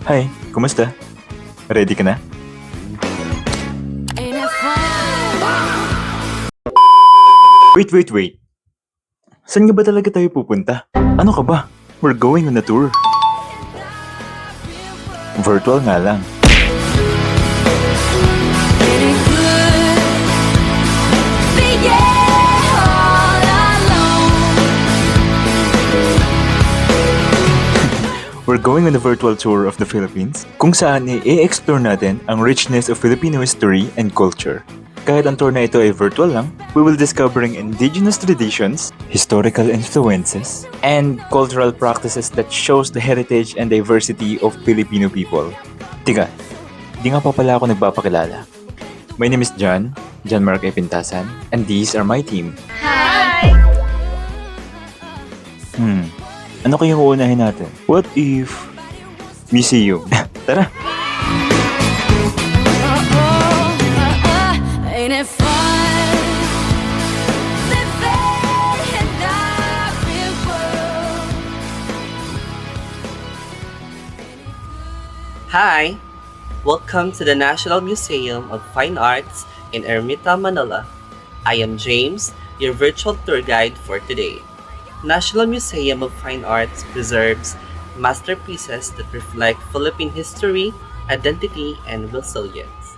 Hi, kumusta? Ready ka na? Wait. Saan nga ba talaga tayo pupunta? Ano ka ba? We're going on a tour. Virtual nga lang. We're going on a virtual tour of the Philippines kung saan i-explore natin ang richness of Filipino history and culture. Kahit ang tour na ito ay virtual lang, we will discovering indigenous traditions, historical influences, and cultural practices that shows the heritage and diversity of Filipino people. Tika, di nga pa pala ako nagpapakilala. My name is John Mark A. Pintasan, and these are my team. Hi! Ano kayong uunahin natin? What if we see you? Tara! Ain't it fun? Living in a real world. Hi! Welcome to the National Museum of Fine Arts in Ermita, Manila. I am James, your virtual tour guide for today. National Museum of Fine Arts preserves masterpieces that reflect Philippine history, identity, and resilience.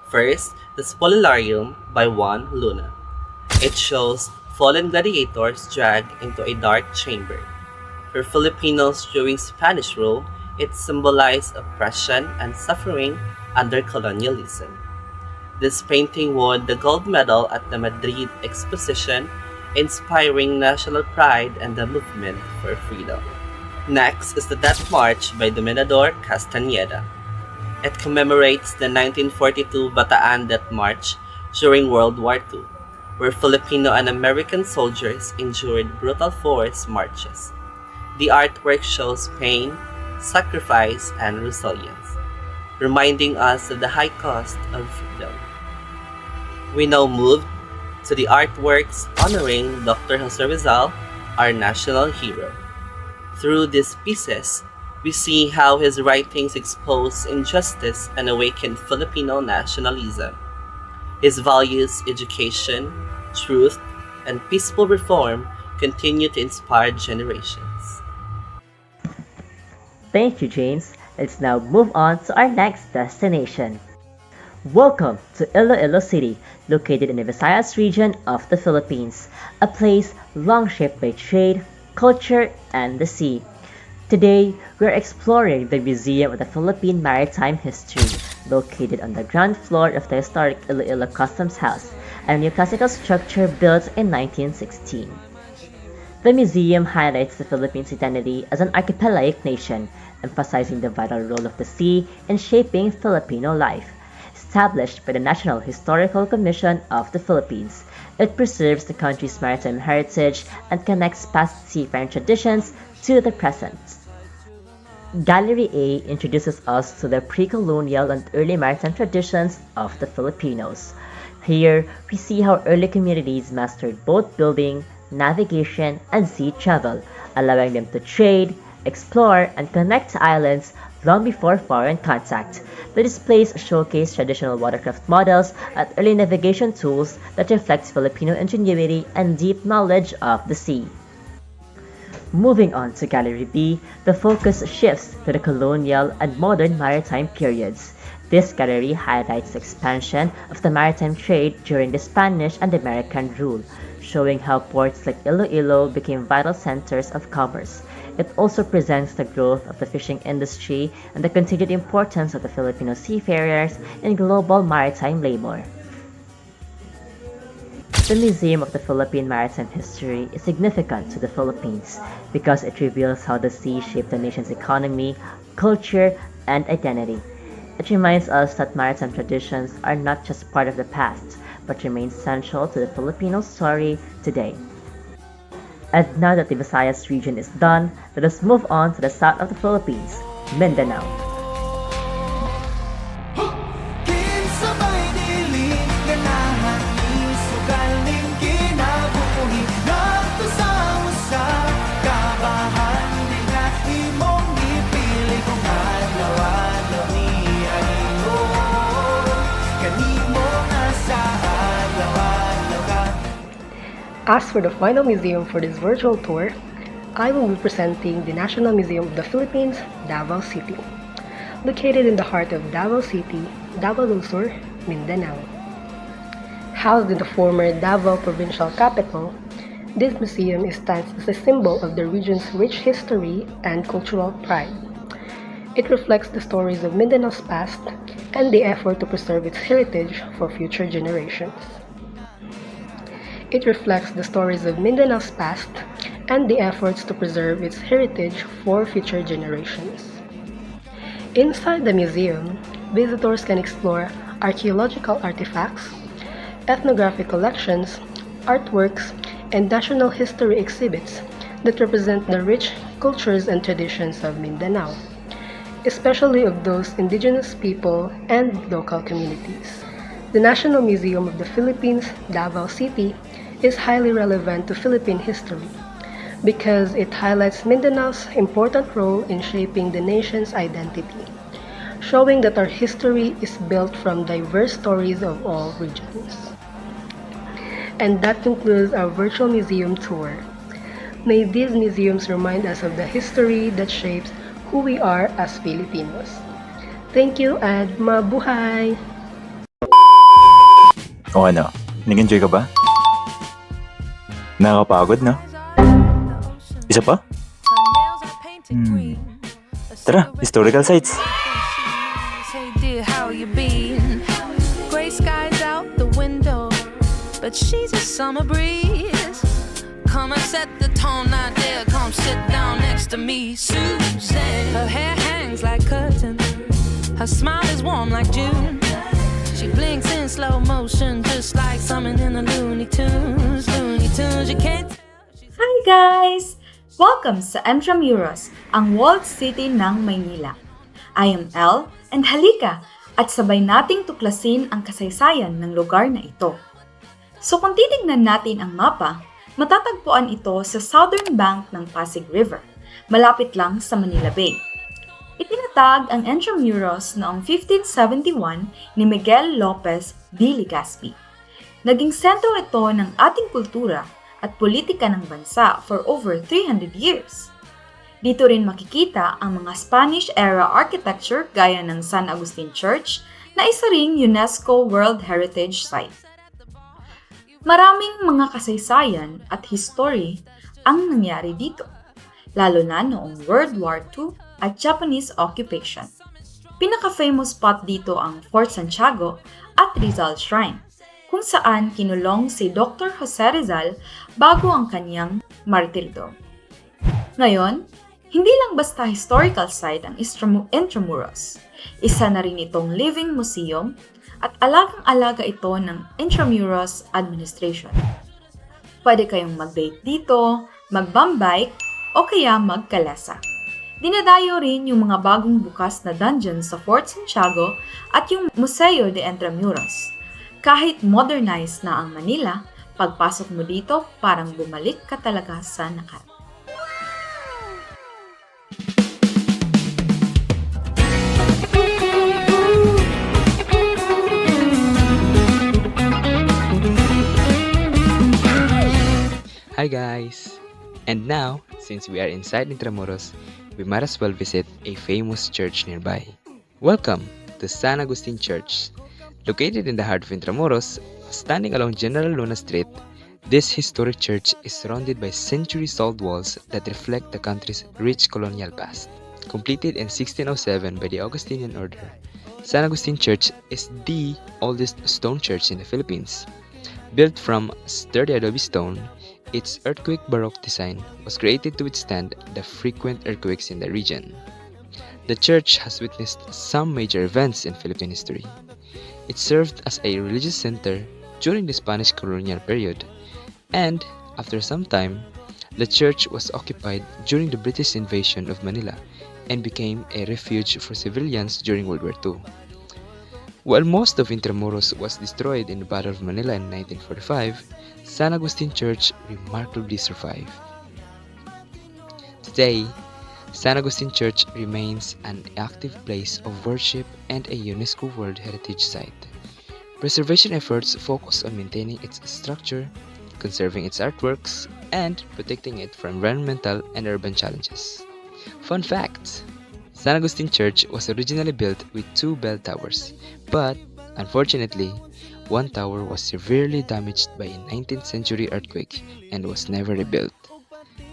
First, the Spoliarium by Juan Luna. It shows fallen gladiators dragged into a dark chamber. For Filipinos during Spanish rule, it symbolized oppression and suffering under colonialism. This painting won the gold medal at the Madrid Exposition, inspiring national pride and the movement for freedom. Next is the Death March by Dominador Castañeda. It commemorates the 1942 Bataan Death March during World War II, where Filipino and American soldiers endured brutal forced marches. The artwork shows pain, sacrifice, and resilience, reminding us of the high cost of freedom. We now move to the artworks honoring Dr. Jose Rizal, our national hero. Through these pieces, we see how his writings expose injustice and awaken Filipino nationalism. His values, education, truth, and peaceful reform continue to inspire generations. Thank you, James. Let's now move on to our next destination. Welcome to Iloilo City, located in the Visayas region of the Philippines, a place long shaped by trade, culture, and the sea. Today, we're exploring the Museum of the Philippine Maritime History, located on the ground floor of the historic Iloilo Customs House, a neoclassical structure built in 1916. The museum highlights the Philippines' identity as an archipelagic nation, emphasizing the vital role of the sea in shaping Filipino life. Established by the National Historical Commission of the Philippines, it preserves the country's maritime heritage and connects past seafaring traditions to the present. Gallery A introduces us to the pre-colonial and early maritime traditions of the Filipinos. Here, we see how early communities mastered boat building, navigation, and sea travel, allowing them to trade, explore, and connect to islands long before foreign contact. The displays showcase traditional watercraft models and early navigation tools that reflect Filipino ingenuity and deep knowledge of the sea. Moving on to Gallery B, the focus shifts to the colonial and modern maritime periods. This gallery highlights the expansion of the maritime trade during the Spanish and American rule, showing how ports like Iloilo became vital centers of commerce. It also presents the growth of the fishing industry and the continued importance of the Filipino seafarers in global maritime labor. The Museum of the Philippine Maritime History is significant to the Philippines because it reveals how the sea shaped the nation's economy, culture, and identity. It reminds us that maritime traditions are not just part of the past, but remain central to the Filipino story today. And now that the Visayas region is done, let us move on to the south of the Philippines, Mindanao. Kinsabay dilig ganahan isugaling kinabuhi ngadto sa usa kabahan di nga imong ipili kung As for the final museum for this virtual tour, I will be presenting the National Museum of the Philippines, Davao City. Located in the heart of Davao City, Davao del Sur, Mindanao. Housed in the former Davao provincial capital, this museum stands as a symbol of the region's rich history and cultural pride. It reflects the stories of Mindanao's past and the effort to preserve its heritage for future generations. It reflects the stories of Mindanao's past and the efforts to preserve its heritage for future generations. Inside the museum, visitors can explore archaeological artifacts, ethnographic collections, artworks, and national history exhibits that represent the rich cultures and traditions of Mindanao, especially of those indigenous people and local communities. The National Museum of the Philippines, Davao City, is highly relevant to Philippine history because it highlights Mindanao's important role in shaping the nation's identity, showing that our history is built from diverse stories of all regions. And that concludes our virtual museum tour. May these museums remind us of the history that shapes who we are as Filipinos. Thank you and mabuhay! O ano, nag-enjoy ka ba? Nakakapagod na? Isa pa? Tara, historical sites! Hey dear, how you been? Gray skies out the window, but she's a summer breeze. Come and set the tone, now dear, come sit down next to me, Susan. Her hair hangs like curtains, her smile is warm like June. She blinks in slow motion, just like something in the Looney Tunes. Looney Tunes, you can't tell. Hi guys! Welcome sa Intramuros, ang walled city ng Maynila. I am Elle, and halika at sabay nating tuklasin ang kasaysayan ng lugar na ito. So kung titignan natin ang mapa, matatagpuan ito sa southern bank ng Pasig River, malapit lang sa Manila Bay. Itinatag ang Intramuros noong 1571 ni Miguel Lopez de Legazpi. Naging sentro ito ng ating kultura at politika ng bansa for over 300 years. Dito rin makikita ang mga Spanish-era architecture gaya ng San Agustin Church na isa ring UNESCO World Heritage Site. Maraming mga kasaysayan at history ang nangyari dito, lalo na noong World War II at Japanese occupation. Pinaka-famous spot dito ang Fort Santiago at Rizal Shrine, kung saan kinulong si Dr. Jose Rizal bago ang kanyang martirdo. Ngayon, hindi lang basta historical site ang Intramuros. Isa na rin itong living museum at alagang-alaga ito ng Intramuros Administration. Pwede kayong mag-date dito, mag-bum bike, o kaya magkalesa. Dinadayo rin yung mga bagong bukas na dungeon sa Fort Santiago at yung Museo de Intramuros. Kahit modernized na ang Manila, pagpasok mo dito parang bumalik ka talaga sa nakaraan. Hi guys! And now, since we are inside Intramuros, we might as well visit a famous church nearby. Welcome to San Agustin Church. Located in the heart of Intramuros, standing along General Luna Street, this historic church is surrounded by centuries-old walls that reflect the country's rich colonial past. Completed in 1607 by the Augustinian order, San Agustin Church is the oldest stone church in the Philippines. Built from sturdy adobe stone, its earthquake baroque design was created to withstand the frequent earthquakes in the region. The church has witnessed some major events in Philippine history. It served as a religious center during the Spanish colonial period, and after some time, the church was occupied during the British invasion of Manila and became a refuge for civilians during World War II. While most of Intramuros was destroyed in the Battle of Manila in 1945, San Agustin Church remarkably survived. Today, San Agustin Church remains an active place of worship and a UNESCO World Heritage Site. Preservation efforts focus on maintaining its structure, conserving its artworks, and protecting it from environmental and urban challenges. Fun fact: San Agustin Church was originally built with two bell towers, but unfortunately, one tower was severely damaged by a 19th century earthquake and was never rebuilt.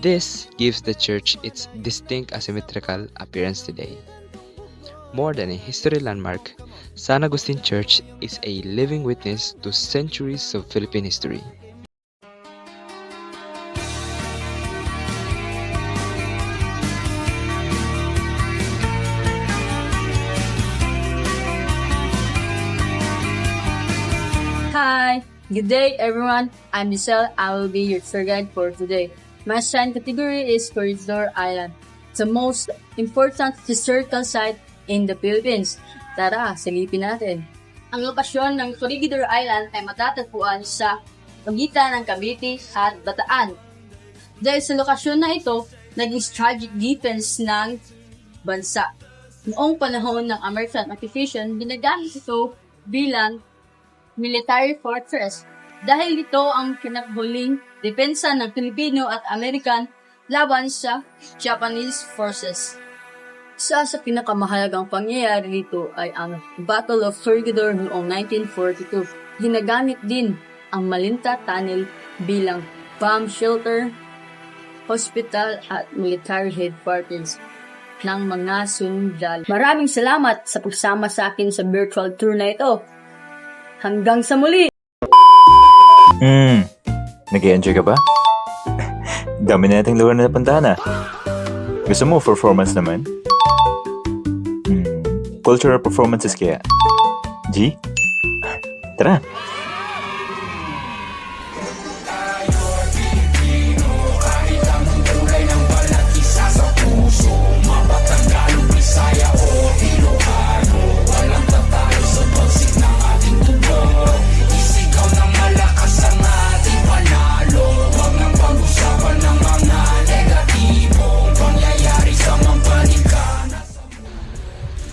This gives the church its distinct asymmetrical appearance today. More than a history landmark, San Agustin Church is a living witness to centuries of Philippine history. Hi! Good day, everyone. I'm Giselle. I will be your tour guide for today. My assigned category is Corridor Island, the most important historical site in the Philippines. Tara, silipin natin. Ang lokasyon ng Corridor Island ay matatagpuan sa pagitan ng Cavite at Bataan. Dahil sa lokasyon na ito, naging strategic defense ng bansa. Noong panahon ng American occupation, ginagamit ito bilang military fortress dahil ito ang kinakahuling depensa ng Pilipino at American laban sa Japanese forces. Isa sa pinakamahalagang pangyayari dito ay ang Battle of Corregidor noong 1942. Ginagamit din ang Malinta Tunnel bilang bomb shelter, hospital at military headquarters ng mga sundalo. Maraming salamat sa pagsama sa akin sa virtual tour na ito. Hanggang sa muli! Nag-i-enjoy ka ba? Dami na nating lugar na napuntahan ah. Gusto mo performance naman? Cultural performances kaya. G? Tara!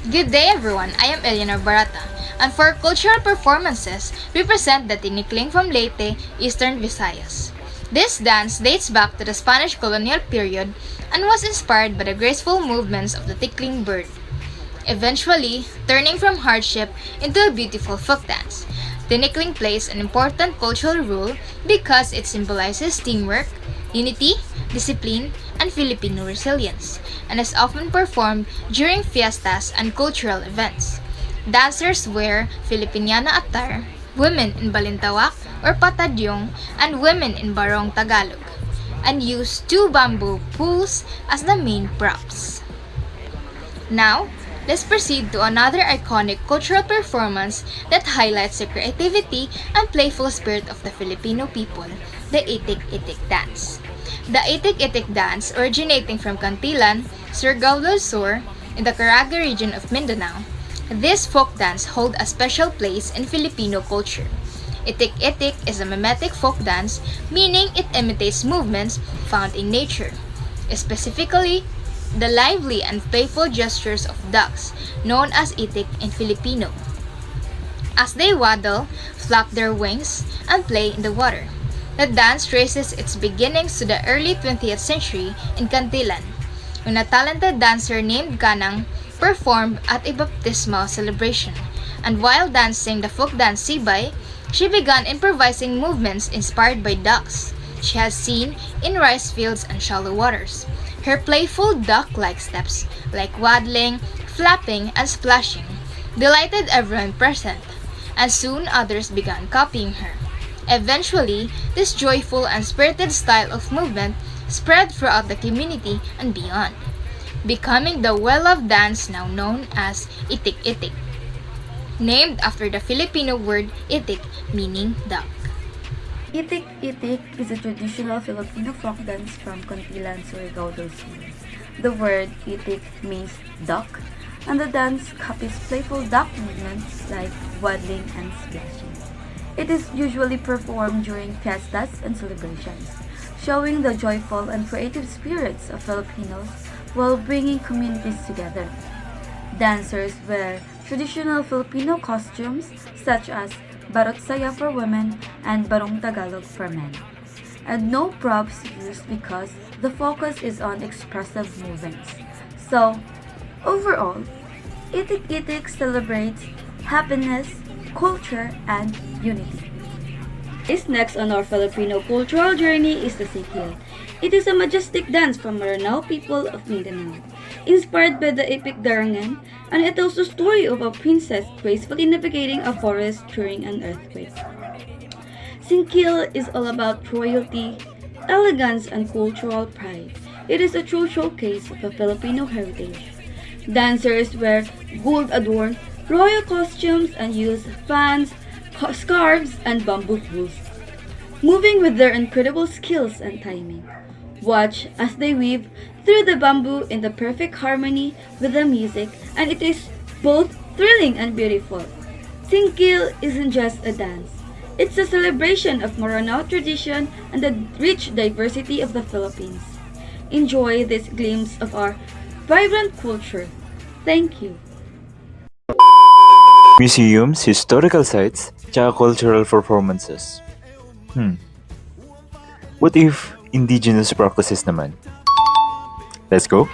Good day everyone, I am Eleanor Barata, and for cultural performances, we present the Tinikling from Leyte, Eastern Visayas. This dance dates back to the Spanish colonial period and was inspired by the graceful movements of the tickling bird, eventually turning from hardship into a beautiful folk dance. Tinikling plays an important cultural role because it symbolizes teamwork, unity, discipline, and Filipino resilience, and is often performed during fiestas and cultural events. Dancers wear Filipiniana attire, women in balintawak or patadyong, and women in barong Tagalog, and use two bamboo poles as the main props. Now, let's proceed to another iconic cultural performance that highlights the creativity and playful spirit of the Filipino people, the Itik-Itik dance. The Itik-Itik dance, originating from Cantilan, Surigao del Sur, in the Caraga region of Mindanao, this folk dance holds a special place in Filipino culture. Itik-Itik is a mimetic folk dance, meaning it imitates movements found in nature, specifically the lively and playful gestures of ducks, known as itik in Filipino, as they waddle, flap their wings, and play in the water. The dance traces its beginnings to the early 20th century in Cantilan, when a talented dancer named Kanang performed at a baptismal celebration, and while dancing the folk dance Sibay, she began improvising movements inspired by ducks she has seen in rice fields and shallow waters. Her playful duck-like steps, like waddling, flapping, and splashing, delighted everyone present, and soon others began copying her. Eventually, this joyful and spirited style of movement spread throughout the community and beyond, becoming the well-loved dance now known as Itik-Itik, named after the Filipino word itik, meaning duck. Itik-Itik is a traditional Filipino folk dance from Cantilan, Surigao del Sur. The word itik means duck, and the dance copies playful duck movements like waddling and splashing. It is usually performed during fiestas and celebrations, showing the joyful and creative spirits of Filipinos while bringing communities together. Dancers wear traditional Filipino costumes such as barot saya for women and barong Tagalog for men. and no props used because the focus is on expressive movements. So, overall, Itik Itik celebrates happiness, culture, and unity. Is next on our Filipino cultural journey is the Sikil. It is a majestic dance from Maranao people of Mindanao, inspired by the epic Darangan, and it tells the story of a princess gracefully navigating a forest during an earthquake. Singkil is all about royalty, elegance, and cultural pride. It is a true showcase of a Filipino heritage. Dancers wear gold adorned royal costumes and use fans, scarves, and bamboo pools, moving with their incredible skills and timing. Watch as they weave through the bamboo in the perfect harmony with the music, and it is both thrilling and beautiful. Singkil isn't just a dance. It's a celebration of Maranao tradition and the rich diversity of the Philippines. Enjoy this glimpse of our vibrant culture. Thank you. Museums, historical sites, tsaka cultural performances. What if indigenous practices naman? Let's go.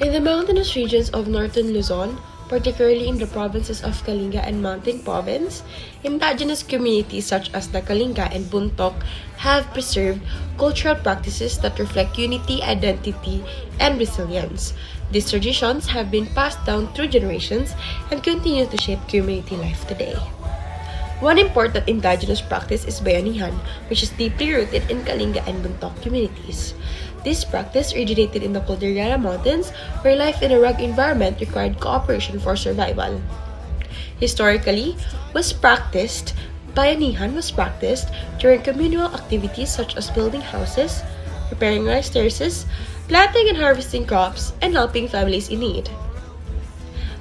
In the mountainous regions of northern Luzon, particularly in the provinces of Kalinga and Mountain Province, indigenous communities such as the Kalinga and Buntok have preserved cultural practices that reflect unity, identity, and resilience. These traditions have been passed down through generations and continue to shape community life today. One important indigenous practice is bayanihan, which is deeply rooted in Kalinga and Buntok communities. This practice originated in the Cordillera Mountains, where life in a rugged environment required cooperation for survival. Historically, bayanihan was practiced during communal activities such as building houses, repairing rice terraces, planting and harvesting crops, and helping families in need.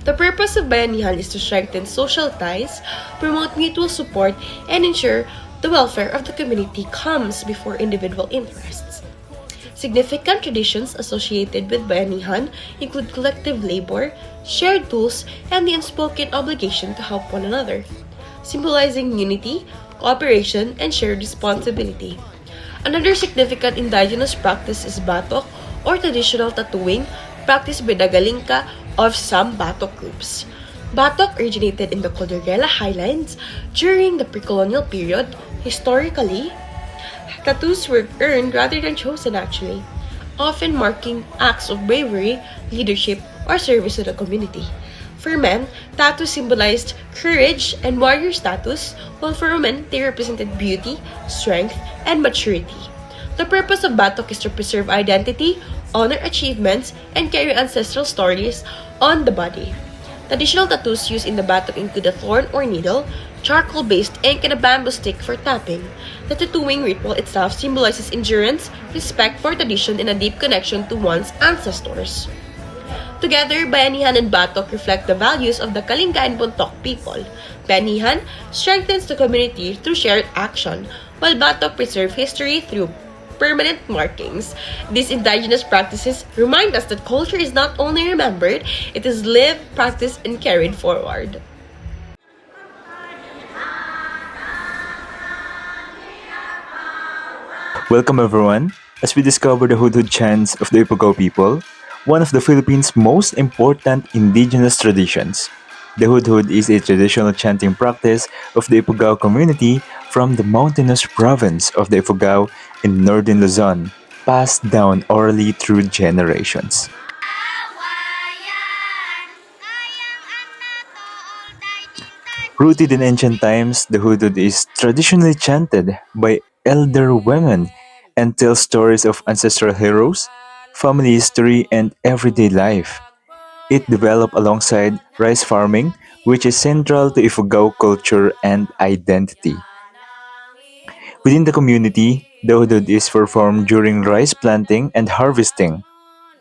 The purpose of bayanihan is to strengthen social ties, promote mutual support, and ensure the welfare of the community comes before individual interests. Significant traditions associated with bayanihan include collective labor, shared tools, and the unspoken obligation to help one another, symbolizing unity, cooperation, and shared responsibility. Another significant indigenous practice is batok, or traditional tattooing, practiced by the Galinka of some batok groups. Batok originated in the Cordillera Highlands during the pre-colonial period. Historically, tattoos were earned rather than chosen actually, often marking acts of bravery, leadership, or service to the community. For men, tattoos symbolized courage and warrior status, while for women, they represented beauty, strength, and maturity. The purpose of batok is to preserve identity, honor achievements, and carry ancestral stories on the body. Traditional tattoos used in the batok include a thorn or needle, charcoal-based ink, and a bamboo stick for tapping. The tattooing ritual itself symbolizes endurance, respect for tradition, and a deep connection to one's ancestors. Together, bayanihan and batok reflect the values of the Kalinga and Buntok people. Bayanihan strengthens the community through shared action, while batok preserves history through permanent markings. These indigenous practices remind us that culture is not only remembered, it is lived, practiced, and carried forward. Welcome everyone, as we discover the Hudhud chants of the Ifugao people, one of the Philippines' most important indigenous traditions. The Hudhud is a traditional chanting practice of the Ifugao community from the mountainous province of the Ifugao in northern Luzon, passed down orally through generations. Rooted in ancient times, the Hudud is traditionally chanted by elder women and tells stories of ancestral heroes, family history, and everyday life. It developed alongside rice farming, which is central to Ifugao culture and identity. Within the community, the Hudud is performed during rice planting and harvesting,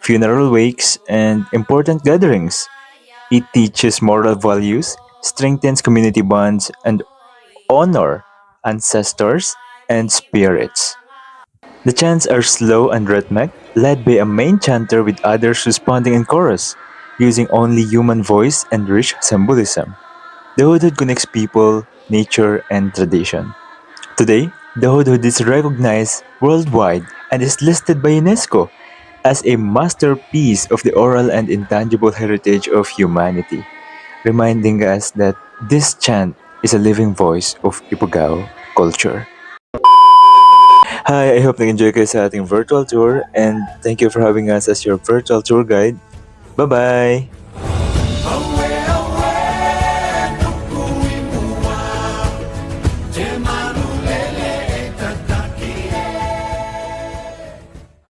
funeral wakes, and important gatherings. It teaches moral values, strengthens community bonds, and honor ancestors and spirits. The chants are slow and rhythmic, led by a main chanter with others responding in chorus, using only human voice and rich symbolism. The hudud connects people, nature, and tradition. Today, the hudud is recognized worldwide and is listed by UNESCO as a masterpiece of the oral and intangible heritage of humanity, reminding us that this chant is a living voice of Ifugao culture. Hi, I hope nag-enjoy kayo sa ating virtual tour and thank you for having us as your virtual tour guide. Bye-bye!